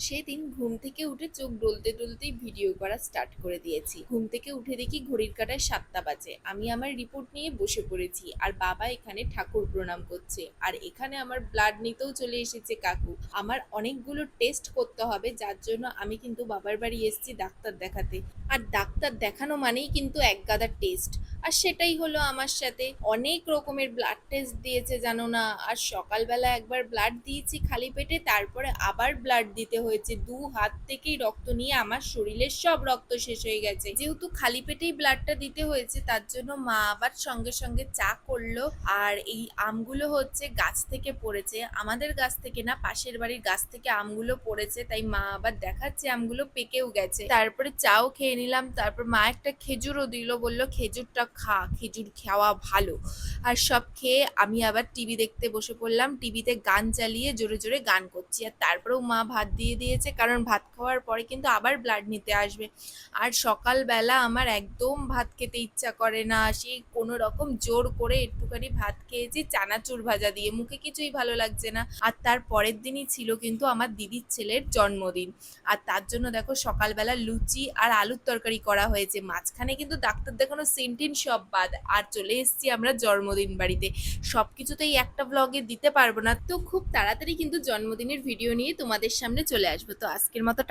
সেদিন ঘুম থেকে উঠে চোখ ডলতে ডলতেই ভিডিও করা স্টার্ট করে দিয়েছি। ঘুম থেকে উঠে দেখি ঘড়ির কাঁটায় ৭টা বাজে। আমি আমার রিপোর্ট নিয়ে বসে পড়েছি আর বাবা এখানে ঠাকুর প্রণাম করছে। আর এখানে আমার ব্লাড নিতেও চলে এসেছে কাকু। আমার অনেকগুলো টেস্ট করতে হবে, যার জন্য আমি কিন্তু বাবার বাড়ি এসেছি ডাক্তার দেখাতে। আর ডাক্তার দেখানো মানেই কিন্তু এক গাদা টেস্ট। আর সেটাই হলো আমার সাথে। অনেক রকমের ব্লাড টেস্ট দিয়েছে জানো না। আর সকালবেলা একবার ব্লাড দিয়েছি খালি পেটে, তারপরে আবার ব্লাড দিতে হয়েছে। দু হাত থেকেই রক্ত নিয়ে আমার শরীরের সব রক্ত শেষ হয়ে গেছে। যেহেতু খালি পেটেই ব্লাডটা দিতে হয়েছে, তার জন্য মা আবার সঙ্গে সঙ্গে চা করলো। আর এই আমগুলো হচ্ছে গাছ থেকে পড়েছে, আমাদের গাছ থেকে না, পাশের বাড়ির গাছ থেকে আমগুলো পড়েছে, তাই মা আবার দেখাচ্ছে আমগুলো পেকেও গেছে। তারপরে চাও খেয়ে নিলাম, তারপর মা একটা খেজুরও দিল, বলল খেজুরটা খা, খেজুর খাওয়া ভালো। আর সব খেয়ে আমি আবার টিভি দেখতে বসে পড়লাম। টিভিতে গান চালিয়ে জোরে জোরে গান করছি। আর তারপরেও মা ভাত দিয়ে দিয়েছে, কারণ ভাত খাওয়ার পরে কিন্তু আবার ব্লাড নিতে আসবে। আর সকালবেলা আমার একদম ভাত খেতে ইচ্ছা করে না, সেই কোনো রকম জোর করে একটুখানি ভাত খেয়েছি চানাচুর ভাজা দিয়ে, মুখে কিছুই ভালো লাগছে না। আর তার পরের দিনই ছিল কিন্তু আমার দিদির ছেলের জন্মদিন। আর তার জন্য দেখো সকালবেলা লুচি আর আলুর তরকারি করা হয়েছে। মাঝখানে কিন্তু ডাক্তার দেখানো সেন্টিন সব বাদ, আর চলে এসেছি আমরা জন্মদিন বাড়িতে। সবকিছুতেই একটা ব্লগে দিতে পারবো না, তো খুব তাড়াতাড়ি কিন্তু জন্মদিনের ভিডিও নিয়ে তোমাদের সামনে চলে আসবো। তো আজকের মতো